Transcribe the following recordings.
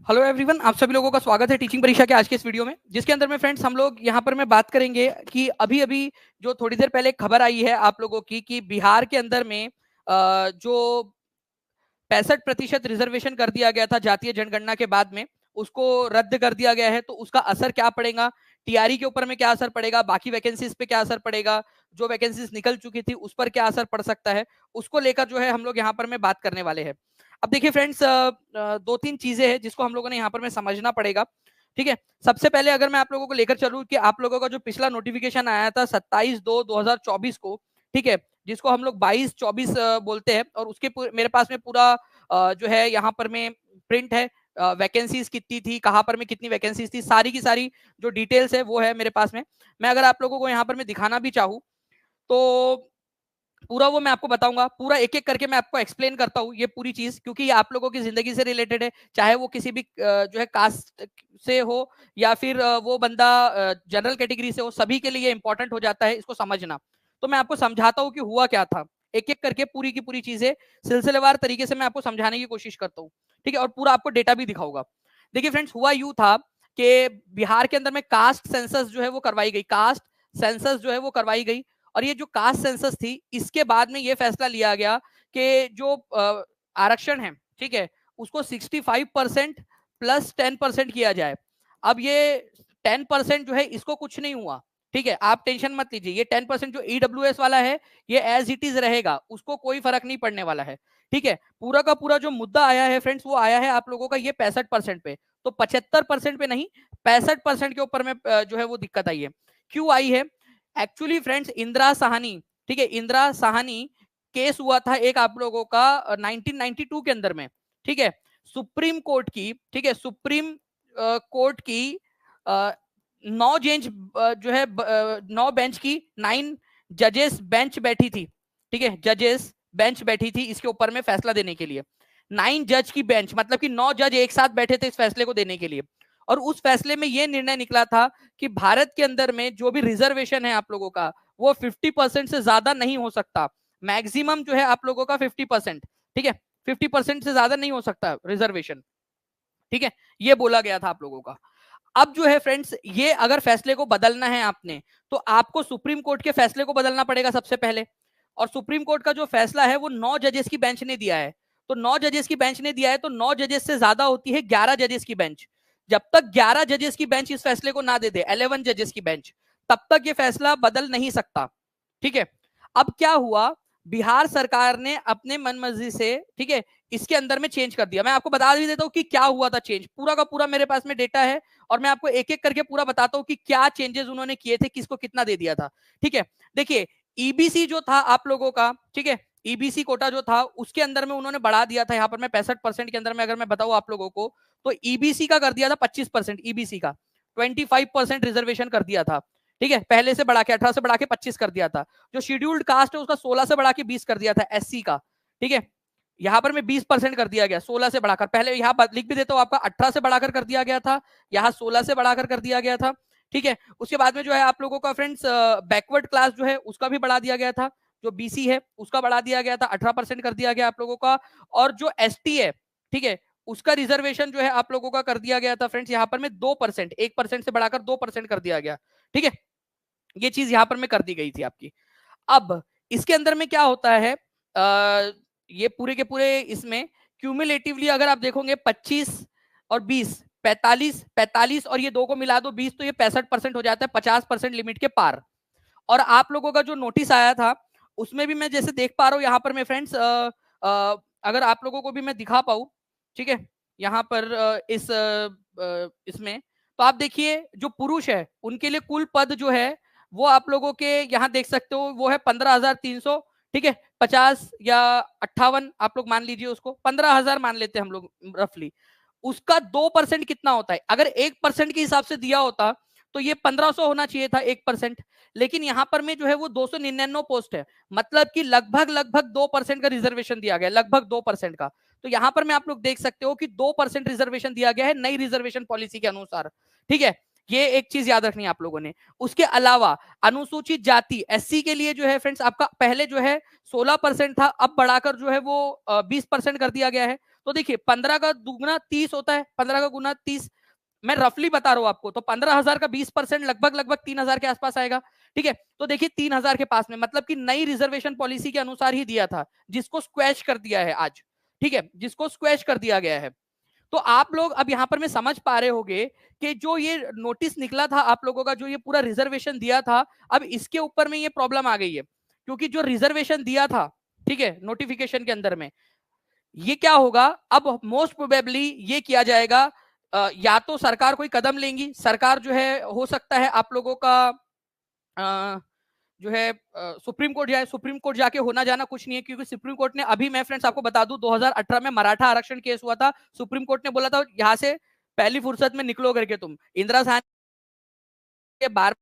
Hello everyone, आप सभी लोगों का स्वागत है टीचिंग परीक्षा के आज के इस वीडियो में, जिसके अंदर में फ्रेंड्स हम लोग यहाँ पर मैं बात करेंगे कि अभी अभी जो थोड़ी देर पहले खबर आई है आप लोगों की कि बिहार के अंदर में जो 65% रिजर्वेशन कर दिया गया था जातीय जनगणना के बाद में, उसको रद्द कर दिया गया है। तो उसका असर क्या पड़ेगा, टीआरई के ऊपर में क्या असर पड़ेगा, बाकी वैकेंसीज पे क्या असर पड़ेगा, जो वैकेंसीज निकल चुकी थी उस पर क्या असर पड़ सकता है, उसको लेकर जो है हम लोग यहाँ पर में बात करने वाले हैं। अब देखिए फ्रेंड्स, दो तीन चीजें हैं जिसको हम लोगों ने यहाँ पर में समझना पड़ेगा। ठीक है, सबसे पहले अगर मैं आप लोगों को लेकर चलूं कि आप लोगों का जो पिछला नोटिफिकेशन आया था 27/2/2024 को, ठीक है, जिसको हम लोग 22-24 बोलते हैं, और उसके मेरे पास में पूरा जो है यहाँ पर में प्रिंट है, वैकेंसीज कितनी थी, कहाँ पर में कितनी वैकेंसीज थी, सारी की सारी जो डिटेल्स है वो है मेरे पास में। मैं अगर आप लोगों को यहाँ पर मैं दिखाना भी चाहूँ तो पूरा वो मैं आपको बताऊंगा, पूरा एक एक करके मैं आपको एक्सप्लेन करता हूँ ये पूरी चीज, क्योंकि ये आप लोगों की जिंदगी से रिलेटेड है, चाहे वो किसी भी जो है कास्ट से हो या फिर वो बंदा जनरल कैटेगरी से हो, सभी के लिए इंपॉर्टेंट हो जाता है इसको समझना। तो मैं आपको समझाता हूँ कि हुआ क्या था, एक एक करके पूरी की पूरी चीजें सिलसिलेवार तरीके से मैं आपको समझाने की कोशिश करता हूँ। ठीक है, और पूरा आपको डेटा भी दिखाऊंगा। देखिए फ्रेंड्स, हुआ यूं था कि बिहार के अंदर में कास्ट सेंसस जो है वो करवाई गई, कास्ट सेंसस जो है वो करवाई गई। और ये जो कास्ट सेंसस थी, इसके बाद में ये फैसला लिया गया कि जो आरक्षण है, ठीक है, उसको 65% प्लस 10% किया जाए। अब ये 10% जो है इसको कुछ नहीं हुआ, ठीक है, आप टेंशन मत लीजिए, ये 10% जो ईडब्ल्यूएस वाला है ये एज इट इज रहेगा, उसको कोई फर्क नहीं पड़ने वाला है। ठीक है, पूरा का पूरा जो मुद्दा आया है फ्रेंड्स, वो आया है आप लोगों का ये 65% पे, तो 75% पे नहीं, 65% के ऊपर में जो है वो दिक्कत आई है। क्यों आई है? एक्चुअली फ्रेंड्स, इंदिरा साहनी, ठीक है, इंदिरा साहनी केस हुआ था एक आप लोगों का 1992 के अंदर में। ठीक है, सुप्रीम कोर्ट की, ठीक है, सुप्रीम कोर्ट की 9 जज जो है 9 बेंच की 9 जजेस बेंच बैठी थी। ठीक है, जजेस बेंच बैठी थी इसके ऊपर में फैसला देने के लिए। 9 जज की बेंच मतलब कि 9 जज एक साथ बैठे थे इस फैसले को देने के लिए। और उस फैसले में यह निर्णय निकला था कि भारत के अंदर में जो भी रिजर्वेशन है आप लोगों का, वो 50% से ज्यादा नहीं हो सकता। मैक्सिमम जो है आप लोगों का 50%। ठीक है, 50% से ज्यादा नहीं हो सकता रिजर्वेशन। ठीक है, ये बोला गया था आप लोगों का। अब जो है फ्रेंड्स, ये अगर फैसले को बदलना है आपने, तो आपको सुप्रीम कोर्ट के फैसले को बदलना पड़ेगा सबसे पहले। और सुप्रीम कोर्ट का जो फैसला है वो 9 जजेस की बेंच ने दिया है। तो 9 जजेस की बेंच ने दिया है, तो 9 जजेस से ज्यादा होती है 11 जजेस की बेंच। जब तक 11 जजेस की बेंच इस फैसले को ना दे दे, 11 जजेस की बेंच, तब तक ये फैसला बदल नहीं सकता। ठीक है, अब क्या हुआ, बिहार सरकार ने अपने मनमर्जी से, ठीक है, इसके अंदर में चेंज कर दिया। मैं आपको बता भी देता हूं कि क्या हुआ था चेंज, पूरा का पूरा मेरे पास में डेटा है, और मैं आपको एक एक करके पूरा बताता हूं कि क्या चेंजेस उन्होंने किए थे, किसको कितना दे दिया था। ठीक है, देखिए, ईबीसी जो था आप लोगों का, ठीक है, ईबीसी कोटा जो था उसके अंदर में उन्होंने बढ़ा दिया था। यहाँ पर मैं 65% के अंदर में अगर मैं बताऊं आप लोगों को, तो ईबीसी का कर दिया था 25%, ईबीसी का 25% रिजर्वेशन कर दिया था। ठीक है, पहले से बढ़ा के 18 से बढ़ा के 25 कर दिया था। जो शेड्यूल्ड कास्ट है उसका 16 से बढ़ा के 20 कर दिया था, एससी का। ठीक है, यहाँ पर मैं 20% कर दिया गया 16 से बढ़ाकर, पहले यहाँ लिख भी देता हूँ आपका 18 से बढ़ाकर कर दिया गया था, यहाँ 16 से बढ़ाकर कर दिया गया था। ठीक है, उसके बाद में जो है आप लोगों का फ्रेंड्स बैकवर्ड क्लास जो है उसका भी बढ़ा दिया गया था, जो बीसी है उसका बढ़ा दिया गया था, 18% कर दिया गया आप लोगों का। और जो एसटी है, ठीक है, उसका रिजर्वेशन जो है आप लोगों का कर दिया गया था फ्रेंड्स यहाँ पर में 2%, 1% से बढ़ाकर 2% कर दिया गया। ठीक है, ये चीज यहाँ पर में कर दी गई थी आपकी। अब इसके अंदर में क्या होता है, ये पूरे के पूरे इसमें क्यूमुलेटिवली अगर आप देखोगे 25 और 20, 45, 45 और ये दो को मिला दो 20, तो ये 65% हो जाता है, 50% लिमिट के पार। और आप लोगों का जो नोटिस आया था उसमें भी मैं जैसे देख पा रहा हूँ यहाँ पर मैं फ्रेंड्स, अगर आप लोगों को भी मैं दिखा पाऊँ, ठीक है, यहाँ पर इसमें तो आप देखिए जो पुरुष है उनके लिए कुल पद जो है वो आप लोगों के यहाँ देख सकते हो, वो है 15,300। ठीक है, 50 या 58 आप लोग मान लीजिए, उसको 15,000 मान लेते हैं हम लोग रफली। उसका 2% कितना होता है, अगर 1% के हिसाब से दिया होता तो ये 1500 होना चाहिए था 1%। लेकिन यहां पर में जो है वो 299 पोस्ट है, मतलब कि लगभग लगभग 2% का रिजर्वेशन दिया गया, लगभग 2% का। तो यहां पर मैं आप लोग देख सकते हो कि 2% रिजर्वेशन दिया गया है नई रिजर्वेशन पॉलिसी के अनुसार। ठीक है, ये एक चीज याद रखनी है आप लोगों ने। उसके अलावा अनुसूचित जाति एससी के लिए जो है फ्रेंड्स आपका पहले जो है 16% था, अब बढ़ाकर जो है वो 20% कर दिया गया है। तो देखिए 15 का दुगना 30 होता है, 15 का गुना 30, मैं रफली बता रहा हूं आपको, तो 15,000 का 20% लगभग लगभग 3,000 के आसपास आएगा। ठीक है, तो देखिए 3,000 के पास में, मतलब कि नई रिजर्वेशन पॉलिसी के अनुसार ही दिया था, जिसको स्क्वैश कर दिया है आज। ठीक है, जिसको स्क्वैश कर दिया गया है। तो आप लोग अब यहां पर मैं समझ पा रहे होंगे कि जो ये नोटिस निकला था आप लोगों का, जो ये पूरा रिजर्वेशन दिया था, अब इसके ऊपर में ये प्रॉब्लम आ गई है, क्योंकि जो रिजर्वेशन दिया था, ठीक है, नोटिफिकेशन के अंदर में, ये क्या होगा, अब मोस्ट प्रोबेबली ये किया जाएगा, या तो सरकार कोई कदम लेंगी, सरकार जो है हो सकता है आप लोगों का जो है सुप्रीम कोर्ट जाए, सुप्रीम कोर्ट जाके होना जाना कुछ नहीं है, क्योंकि सुप्रीम कोर्ट ने अभी, मैं फ्रेंड्स आपको बता दूं, 2018 में मराठा आरक्षण केस हुआ था, सुप्रीम कोर्ट ने बोला था यहां से पहली फुर्सत में निकलो करके तुम, इंदिरा साहनी के बार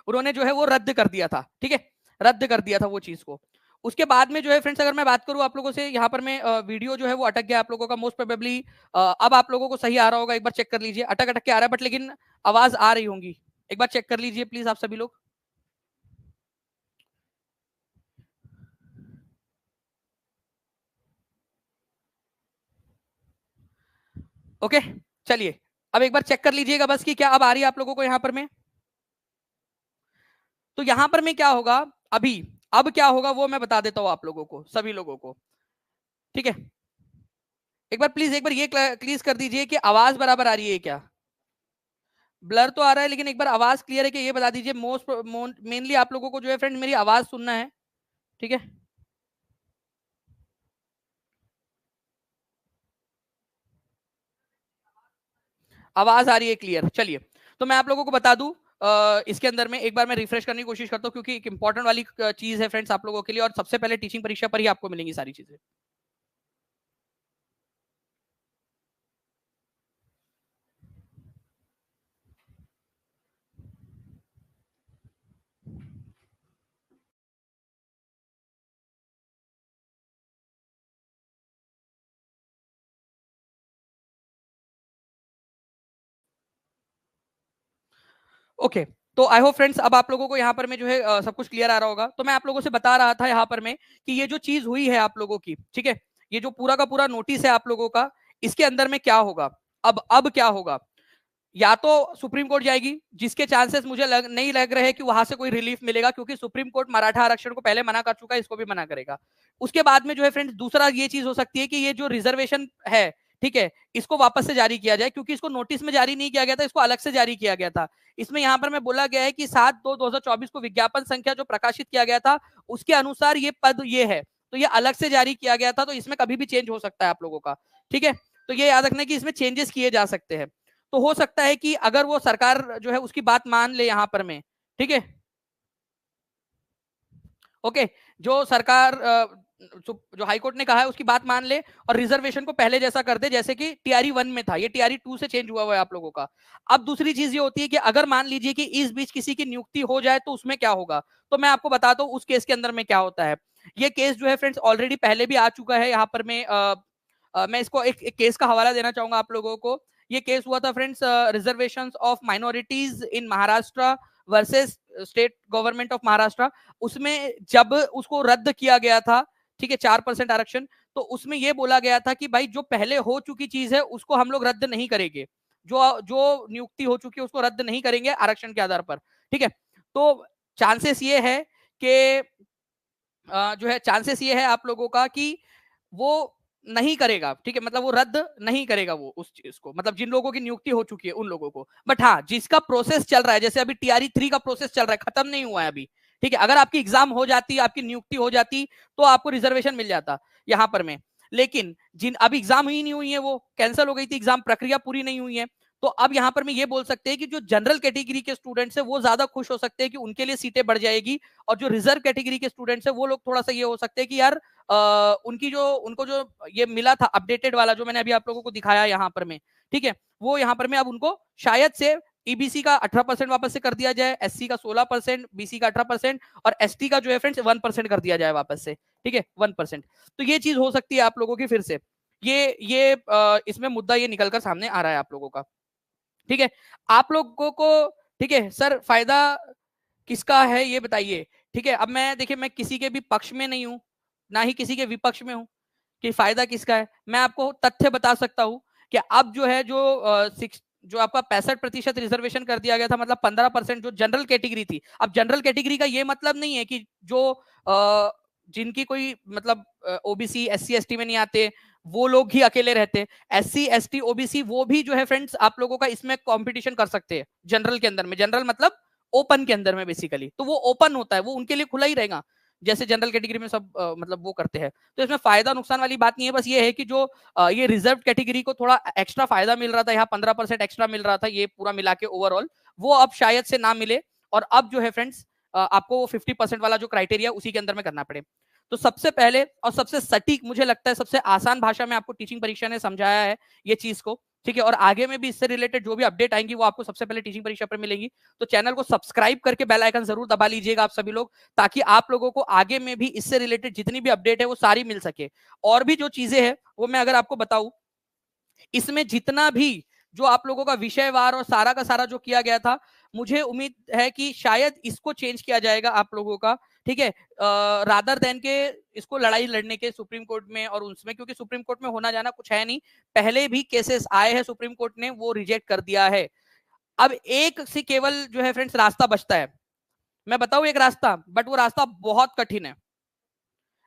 उन्होंने जो है वो रद्द कर दिया था। ठीक है, रद्द कर दिया था वो चीज को। उसके बाद में जो है फ्रेंड्स, अगर मैं बात करूं आप लोगों से, यहाँ पर मैं वीडियो जो है वो अटक गया आप लोगों का मोस्ट प्रोबेबली। अब आप लोगों को सही आ रहा होगा, एक बार चेक कर लीजिए, अटक अटक के आ रहा है बट लेकिन आवाज आ रही होंगी, एक बार चेक कर लीजिए प्लीज आप सभी लोग। ओके, चलिए अब एक बार चेक कर लीजिएगा बस कि क्या अब आ रही है आप लोगों को यहाँ पर में। तो यहाँ पर में क्या होगा अभी, अब क्या होगा वो मैं बता देता हूँ आप लोगों को, सभी लोगों को। ठीक है, एक बार प्लीज एक बार ये क्लीज कर दीजिए कि आवाज बराबर आ रही है क्या। ब्लर तो आ रहा है लेकिन एक बार आवाज क्लियर है कि ये बता दीजिए। मोस्ट मेनली आप लोगों को जो है फ्रेंड मेरी आवाज सुनना है। ठीक है, आवाज आ रही है क्लियर, चलिए। तो मैं आप लोगों को बता दूं, इसके अंदर में एक बार मैं रिफ्रेश करने की कोशिश करता हूँ, क्योंकि एक इंपॉर्टेंट वाली चीज है फ्रेंड्स आप लोगों के लिए, और सबसे पहले टीचिंग परीक्षा पर ही आपको मिलेंगी सारी चीजें। ओके, तो आई होप फ्रेंड्स अब आप लोगों को यहाँ पर में जो है सब कुछ क्लियर आ रहा होगा। तो मैं आप लोगों से बता रहा था यहाँ पर में कि ये जो चीज हुई है आप लोगों की, ठीक है, ये जो पूरा का पूरा नोटिस है आप लोगों का, इसके अंदर में क्या होगा, अब क्या होगा, या तो सुप्रीम कोर्ट जाएगी, जिसके चांसेस मुझे नहीं लग रहे कि वहां से कोई रिलीफ मिलेगा, क्योंकि सुप्रीम कोर्ट मराठा आरक्षण को पहले मना कर चुका है, इसको भी मना करेगा। उसके बाद में जो है फ्रेंड्स दूसरा ये चीज हो सकती है कि ये जो रिजर्वेशन है, ठीक है, इसको वापस से जारी किया जाए, क्योंकि इसको नोटिस में जारी नहीं किया गया था, इसको अलग से जारी किया गया था। इसमें यहाँ पर मैं बोला गया है कि 7/2/2024 को विज्ञापन संख्या जो प्रकाशित किया गया था उसके अनुसार ये पद ये है, तो ये अलग से जारी किया गया था, तो इसमें कभी भी चेंज हो सकता है आप लोगों का। ठीक है, तो ये याद रखना कि इसमें चेंजेस किए जा सकते हैं। तो हो सकता है कि अगर वो सरकार जो है उसकी बात मान ले यहाँ पर में, ठीक है, ओके, जो सरकार जो हाईकोर्ट ने कहा है उसकी बात मान ले, और रिजर्वेशन को पहले जैसा कर दे जैसे कि टीआरई 1 में था, ये टीआरई 2 से चेंज हुआ हुआ है आप लोगों का। अब दूसरी चीज ये होती है कि अगर मान लीजिए कि इस बीच किसी की नियुक्ति हो जाए तो उसमें क्या होगा, तो मैं आपको बताता हूँ उस केस के अंदर में क्या होता है। ये केस जो है फ्रेंड्स ऑलरेडी पहले भी आ चुका है यहाँ पर में, मैं इसको एक केस का हवाला देना चाहूंगा आप लोगों को। ये केस हुआ था friends, reservation of minorities in Maharashtra versus state government of Maharashtra. उसमें जब उसको रद्द किया गया था, ठीक है, 4% आरक्षण, तो उसमें यह बोला गया था कि भाई जो पहले हो चुकी चीज है उसको हम लोग रद्द नहीं करेंगे, जो जो नियुक्ति हो चुकी है उसको रद्द नहीं करेंगे आरक्षण के आधार पर। ठीक है, तो चांसेस ये है कि जो है चांसेस ये है आप लोगों का कि वो नहीं करेगा, ठीक है, मतलब वो रद्द नहीं करेगा वो उस चीज को, मतलब जिन लोगों की नियुक्ति हो चुकी है उन लोगों को। बट हाँ, जिसका प्रोसेस चल रहा है, जैसे अभी टीआरई 3 का प्रोसेस चल रहा है, खत्म नहीं हुआ है अभी, ठीक है, अगर आपकी एग्जाम हो जाती, आपकी नियुक्ति हो जाती, तो आपको रिजर्वेशन मिल जाता यहाँ पर में। लेकिन जिन अभी एग्जाम ही नहीं हुई है, वो कैंसिल हो गई थी, एग्जाम प्रक्रिया पूरी नहीं हुई है, तो अब यहाँ पर मैं ये बोल सकते हैं कि जो जनरल कैटेगरी के स्टूडेंट्स है वो ज्यादा खुश हो सकते हैं कि उनके लिए सीटें बढ़ जाएगी, और जो रिजर्व कैटेगरी के स्टूडेंट्स है वो लोग थोड़ा सा ये हो सकते हैं कि यार उनकी जो उनको जो ये मिला था अपडेटेड वाला जो मैंने अभी आप लोगों को दिखाया यहाँ पर में, ठीक है, वो यहाँ पर में अब उनको शायद से ईबीसी का 18% वापस से कर दिया जाए, एससी का 16%, बीसी का 18% और एसटी का जो है फ्रेंड्स 1% कर दिया जाए वापस से। ठीक है, 1%। तो ये चीज हो सकती है आप लोगों की फिर से, ये इसमें मुद्दा ये निकलकर सामने आ रहा है आप लोगों का। ठीक है, आप लोगों को ठीक है सर, फायदा किसका है ये बताइए। ठीक है, अब मैं देखिए, मैं किसी के भी पक्ष में नहीं हूं, ना ही किसी के विपक्ष में हूं कि फायदा किसका है। मैं आपको तथ्य बता सकता हूं कि अब जो है, जो आपका 65% रिजर्वेशन कर दिया गया था, मतलब 15% जो जनरल कैटेगरी थी। अब जनरल कैटेगरी का ये मतलब नहीं है कि जो जिनकी कोई मतलब ओबीसी एससी एसटी में नहीं आते वो लोग ही अकेले रहते। एससी एसटी ओबीसी वो भी जो है फ्रेंड्स आप लोगों का इसमें कंपटीशन कर सकते हैं जनरल के अंदर में। जनरल मतलब ओपन के अंदर में बेसिकली, तो वो ओपन होता है, वो उनके लिए खुला ही रहेगा जैसे जनरल कैटेगरी में सब मतलब वो करते हैं। तो इसमें फायदा नुकसान वाली बात नहीं है, बस ये है कि जो ये रिजर्व कैटेगरी को थोड़ा एक्स्ट्रा फायदा मिल रहा था, यहाँ 15% एक्स्ट्रा मिल रहा था, ये पूरा मिला के ओवरऑल वो अब शायद से ना मिले, और अब जो है फ्रेंड्स आपको वो 50% वाला जो क्राइटेरिया उसी के अंदर में करना पड़े। तो सबसे पहले और सबसे सटीक, मुझे लगता है सबसे आसान भाषा में आपको टीचिंग परीक्षा ने समझाया है ये चीज को। ठीक है, और आगे में भी इससे रिलेटेड जो भी अपडेट आएंगी वो आपको सबसे पहले टीचिंग परीक्षा पर मिलेंगी। तो चैनल को सब्सक्राइब करके बेल आइकन जरूर दबा लीजिएगा आप सभी लोग, ताकि आप लोगों को आगे में भी इससे रिलेटेड जितनी भी अपडेट है वो सारी मिल सके। और भी जो चीजें हैं वो मैं अगर आपको बताऊं, इसमें जितना भी जो आप लोगों का विषयवार और सारा का सारा जो किया गया था, मुझे उम्मीद है कि शायद इसको चेंज किया जाएगा आप लोगों का। ठीक है, रादर देन के इसको लड़ाई लड़ने के सुप्रीम कोर्ट में और उसमें, क्योंकि सुप्रीम कोर्ट में होना जाना कुछ है नहीं, पहले भी केसेस आए हैं, सुप्रीम कोर्ट ने वो रिजेक्ट कर दिया है। अब एक से केवल जो है फ्रेंड्स रास्ता बचता है, मैं बताऊं एक रास्ता, बट वो रास्ता बहुत कठिन है।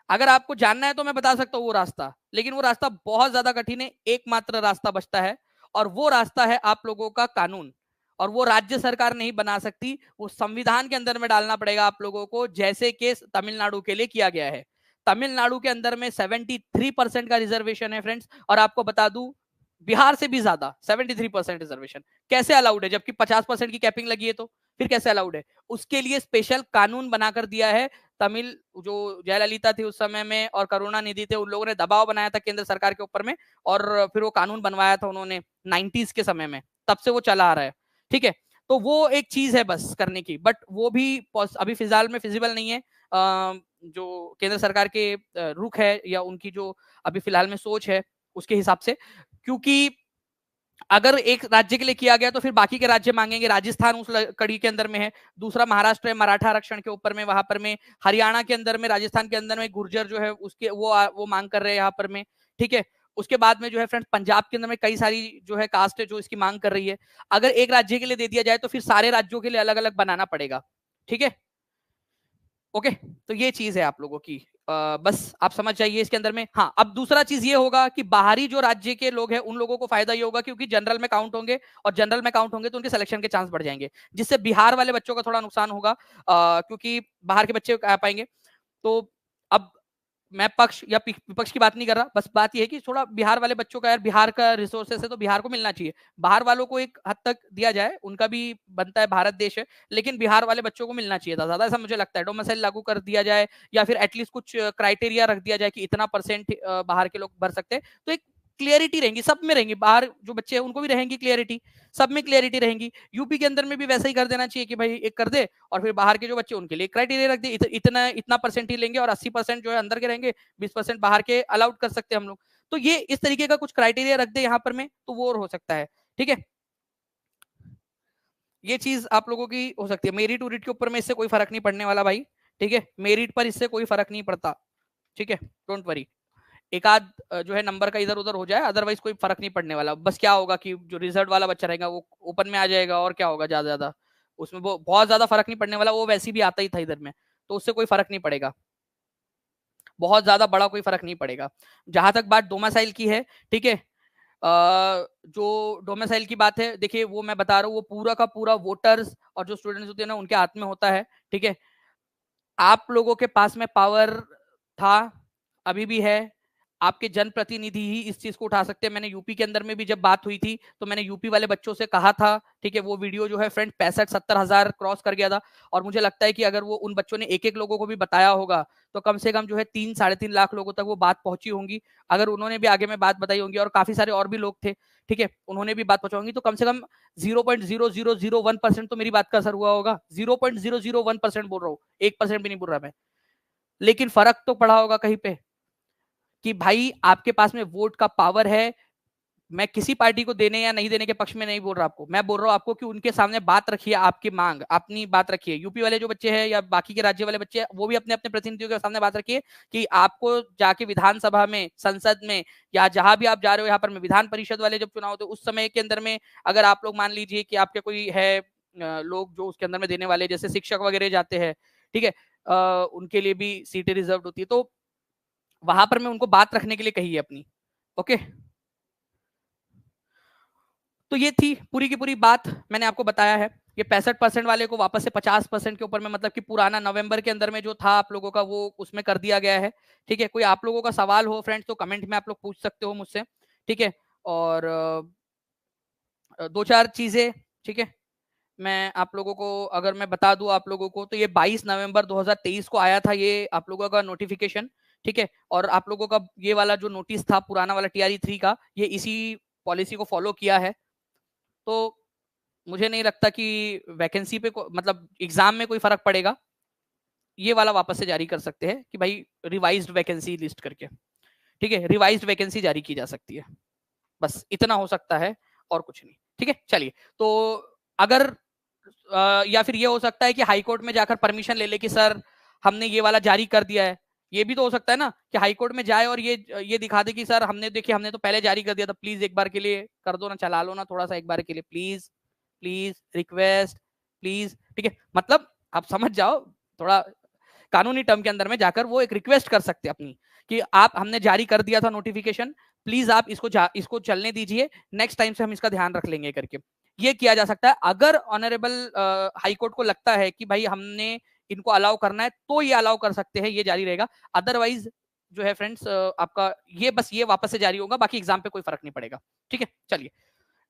अगर आपको जानना है तो मैं बता सकता हूँ वो रास्ता, लेकिन वो रास्ता बहुत ज्यादा कठिन है। एकमात्र रास्ता बचता है, और वो रास्ता है आप लोगों का कानून। और वो राज्य सरकार नहीं बना सकती, वो संविधान के अंदर में डालना पड़ेगा आप लोगों को, जैसे कि तमिलनाडु के लिए किया गया है। तमिलनाडु के अंदर में 73% का रिजर्वेशन है फ्रेंड्स, और आपको बता दूं बिहार से भी ज्यादा 73% रिजर्वेशन कैसे अलाउड है, जबकि 50% की कैपिंग लगी है, तो फिर कैसे अलाउड है? उसके लिए स्पेशल कानून बनाकर दिया है। तमिल जो जयललिता थी उस समय में और करुणानिधि थे, उन लोगों ने दबाव बनाया था केंद्र सरकार के ऊपर में, और फिर वो कानून बनवाया था उन्होंने 90s के समय में, तब से वो चला आ रहा है। ठीक है, तो वो एक चीज है बस करने की, बट वो भी अभी फिलहाल में फिजिबल नहीं है। जो केंद्र सरकार के रुख है या उनकी जो अभी फिलहाल में सोच है उसके हिसाब से, क्योंकि अगर एक राज्य के लिए किया गया तो फिर बाकी के राज्य मांगेंगे। राजस्थान उस कड़ी के अंदर में है, दूसरा महाराष्ट्र है मराठा आरक्षण के ऊपर में, वहां पर में हरियाणा के अंदर में, राजस्थान के अंदर में गुर्जर जो है उसके वो मांग कर रहे हैं यहाँ पर में। ठीक है, उसके बाद में जो है फ्रेंड्स पंजाब के अंदर में कई सारी जो है कास्ट है जो इसकी मांग कर रही है। अगर एक राज्य के लिए दे दिया जाए तो फिर सारे राज्यों के लिए अलग अलग बनाना पड़ेगा। ठीक है, ओके, तो ये चीज है आप लोगों की। बस आप समझ जाइए इसके अंदर में। हाँ, अब दूसरा चीज ये होगा कि बाहरी जो राज्य के लोग हैं उन लोगों को फायदा ये होगा, क्योंकि जनरल में काउंट होंगे, और जनरल में काउंट होंगे तो उनके सिलेक्शन के चांस बढ़ जाएंगे, जिससे बिहार वाले बच्चों का थोड़ा नुकसान होगा, क्योंकि बाहर के बच्चे आ पाएंगे। तो अब मैं पक्ष या विपक्ष की बात नहीं कर रहा, बस बात यह है कि थोड़ा बिहार वाले बच्चों का, यार बिहार का रिसोर्सेस है तो बिहार को मिलना चाहिए। बाहर वालों को एक हद तक दिया जाए, उनका भी बनता है, भारत देश है, लेकिन बिहार वाले बच्चों को मिलना चाहिए था ज्यादा, ऐसा मुझे लगता है। डोमिसाइल लागू कर दिया जाए, या फिर एटलीस्ट कुछ क्राइटेरिया रख दिया जाए कि इतना परसेंट बाहर के लोग भर सकते हैं, तो एक क्लियरिटी रहेंगी, सब में रहेंगी, बाहर जो बच्चे हैं उनको भी रहेंगी क्लियरिटी, सब में क्लियरिटी रहेंगी। यूपी के अंदर में भी वैसा ही कर देना चाहिए कि भाई एक कर दे, और फिर बाहर के जो बच्चे उनके लिए क्राइटेरिया रख दे, इतना इतना परसेंट ही लेंगे और 80% जो है अंदर के रहेंगे, 20% बाहर के अलाउड कर सकते हैं हम लोग। तो ये इस तरीके का कुछ क्राइटेरिया रख दे यहाँ पर में, तो वो हो सकता है। ठीक है, ये चीज आप लोगों की हो सकती है। मेरिट उरिट के ऊपर में इससे कोई फर्क नहीं पड़ने वाला भाई। ठीक है, मेरिट पर इससे कोई फर्क नहीं पड़ता। ठीक है, डोंट वरी, एक आध जो है नंबर का इधर उधर हो जाए, अदरवाइज कोई फर्क नहीं पड़ने वाला। बस क्या होगा कि जो रिजल्ट वाला बच्चा रहेगा वो ओपन में आ जाएगा, और क्या होगा, ज्यादा ज्यादा उसमें वो बहुत ज्यादा फर्क नहीं पड़ने वाला, वो वैसे भी आता ही था इधर में, तो उससे कोई फर्क नहीं पड़ेगा, बहुत ज्यादा बड़ा कोई फर्क नहीं पड़ेगा। जहां तक बात डोमिसाइल की है, ठीक है, जो डोमिसाइल की बात है, देखिए वो मैं बता रहा हूँ, वो पूरा का पूरा वोटर्स और जो स्टूडेंट्स होते हैं ना उनके हाथ में होता है। ठीक है, आप लोगों के पास में पावर था, अभी भी है, आपके जनप्रतिनिधि ही इस चीज को उठा सकते हैं। मैंने यूपी के अंदर में भी जब बात हुई थी तो मैंने यूपी वाले बच्चों से कहा था, ठीक है, वो वीडियो जो है फ्रेंड 65-70 हजार क्रॉस कर गया था, और मुझे लगता है कि अगर वो उन बच्चों ने एक एक लोगों को भी बताया होगा तो कम से कम जो है 3-3.5 लाख लोगों तक वो बात पहुंची होंगी। अगर उन्होंने भी आगे में बात बताई होंगी, और काफी सारे और भी लोग थे, ठीक है, उन्होंने भी बात पहुंचाई, तो कम से कम 0.0001% तो मेरी बात का असर हुआ होगा। 0.001% बोल रहा हूँ, 1% भी नहीं बोल रहा मैं, लेकिन फर्क तो पड़ा होगा कहीं पे कि भाई आपके पास में वोट का पावर है, मैं किसी पार्टी को देने या नहीं देने के पक्ष में नहीं बोल रहा आपको, मैं बोल रहा हूँ आपको कि उनके सामने बात रखिए, आपकी मांग, अपनी बात रखिए। यूपी वाले जो बच्चे हैं या बाकी के राज्य वाले बच्चे हैं, वो भी अपने अपने प्रतिनिधियों के सामने बात रखिए कि आपको जाके विधानसभा में, संसद में, या जहां भी आप जा रहे हो, यहाँ पर विधान परिषद वाले जब चुनाव होते उस समय के अंदर में अगर आप लोग मान लीजिए कि आपके कोई है लोग जो उसके अंदर में देने वाले, जैसे शिक्षक वगैरह जाते हैं, ठीक है, उनके लिए भी सीटें रिजर्व होती है, तो वहां पर मैं उनको बात रखने के लिए कही है अपनी। ओके, तो ये थी पूरी की पूरी बात, मैंने आपको बताया है। ये 65% वाले को वापस से 50% के ऊपर में, मतलब कि पुराना नवंबर के अंदर में जो था आप लोगों का वो उसमें कर दिया गया है। ठीक है, कोई आप लोगों का सवाल हो फ्रेंड्स तो कमेंट में आप लोग पूछ सकते हो मुझसे। ठीक है, और दो चार चीजें, ठीक है, मैं आप लोगों को अगर मैं बता दूं आप लोगों को, तो ये 22 नवंबर 2023 को आया था ये आप लोगों का नोटिफिकेशन। ठीक है, और आप लोगों का ये वाला जो नोटिस था पुराना वाला TRE 3 का, ये इसी पॉलिसी को फॉलो किया है। तो मुझे नहीं लगता कि वैकेंसी पे मतलब एग्जाम में कोई फर्क पड़ेगा। ये वाला वापस से जारी कर सकते हैं कि भाई रिवाइज्ड वैकेंसी लिस्ट करके, ठीक है, रिवाइज्ड वैकेंसी जारी की जा सकती है, बस इतना हो सकता है और कुछ नहीं। ठीक है, चलिए, तो अगर या फिर ये हो सकता है कि हाई कोर्ट में जाकर परमिशन ले ले कि सर हमने ये वाला जारी कर दिया है। ये भी तो हो सकता है ना कि हाई कोर्ट में जाए और ये दिखा दे कि सर हमने, देखिए हमने तो पहले जारी कर दिया था, प्लीज एक बार के लिए कर दो ना, चला लो ना थोड़ा सा एक बार के लिए, प्लीज प्लीज रिक्वेस्ट प्लीज। ठीक है, मतलब आप समझ जाओ, थोड़ा कानूनी टर्म के अंदर में जाकर वो एक रिक्वेस्ट कर सकते हैं अपनी कि आप, हमने जारी कर दिया था नोटिफिकेशन, प्लीज आप इसको चलने दीजिए, नेक्स्ट टाइम से हम इसका ध्यान रख लेंगे करके। ये किया जा सकता है अगर ऑनरेबल हाई कोर्ट को लगता है कि भाई हमने इनको अलाउ करना है, तो ये अलाउ कर सकते हैं, ये जारी रहेगा। अदरवाइज जो है फ्रेंड्स आपका ये बस ये वापस से जारी होगा, बाकी एग्जाम पे कोई फर्क नहीं पड़ेगा। ठीक है, चलिए,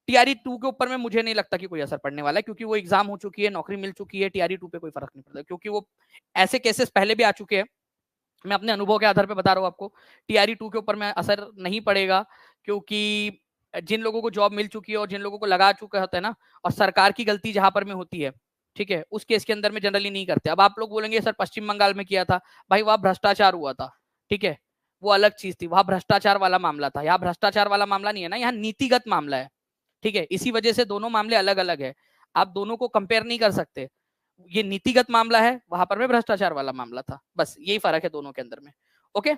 TRE 2 के ऊपर में मुझे नहीं लगता कि कोई असर पड़ने वाला है, क्योंकि वो एग्जाम हो चुकी है, नौकरी मिल चुकी है, TRE 2 पे कोई फर्क नहीं पड़ता, क्योंकि वो ऐसे केसेस पहले भी आ चुके हैं। मैं अपने अनुभव के आधार पर बता रहा हूँ आपको, TRE 2 के ऊपर में असर नहीं पड़ेगा, क्योंकि जिन लोगों को जॉब मिल चुकी है और जिन लोगों को लगा चुका होता है ना, और सरकार की गलती जहां पर में होती है, ठीक है, उस केस के अंदर में जनरली नहीं करते। अब आप लोग बोलेंगे सर पश्चिम बंगाल में किया था, भाई वहां भ्रष्टाचार हुआ था, ठीक है, वो अलग चीज थी, वहां भ्रष्टाचार वाला मामला था, यहाँ भ्रष्टाचार वाला मामला नहीं है ना, यहाँ नीतिगत मामला है। ठीक है, इसी वजह से दोनों मामले अलग अलग है, आप दोनों को कंपेयर नहीं कर सकते। ये नीतिगत मामला है, वहां पर में भ्रष्टाचार वाला मामला था, बस यही फर्क है दोनों के अंदर में। Okay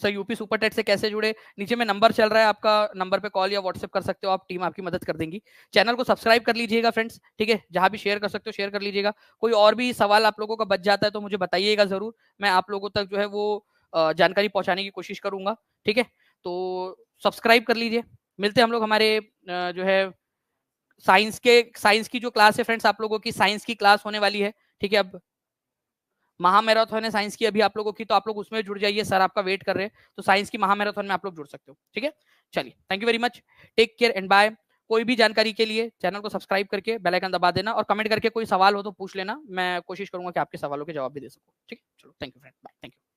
sir, UP super TET से कैसे जुड़े, नीचे में नंबर चल रहा है, आपका नंबर पे कॉल या व्हाट्सएप कर सकते हो आप, टीम आपकी मदद कर देंगी। चैनल को सब्सक्राइब कर लीजिएगा फ्रेंड्स, ठीक है, जहां भी शेयर कर सकते हो शेयर कर लीजिएगा। कोई और भी सवाल आप लोगों का बच जाता है तो मुझे बताइएगा जरूर, मैं आप लोगों तक जो है वो जानकारी पहुंचाने की कोशिश करूंगा। ठीक है, तो सब्सक्राइब कर लीजिए। मिलते हैं हम लोग हमारे जो है साइंस की जो क्लास है फ्रेंड्स, आप लोगों की साइंस की क्लास होने वाली है। ठीक है, अब महामैराथन है साइंस की अभी आप लोगों की, तो आप लोग उसमें जुड़ जाइए, सर आपका वेट कर रहे हैं, तो साइंस की महामैराथन में आप लोग जुड़ सकते हो। ठीक है, चलिए, thank you very much, take care and bye. कोई भी जानकारी के लिए चैनल को सब्सक्राइब करके बेल आइकन दबा देना, और कमेंट करके कोई सवाल हो तो पूछ लेना, मैं कोशिश करूंगा कि आपके सवालों के जवाब भी दे सकूं। ठीक है, चलो, thank you friend, bye, thank you.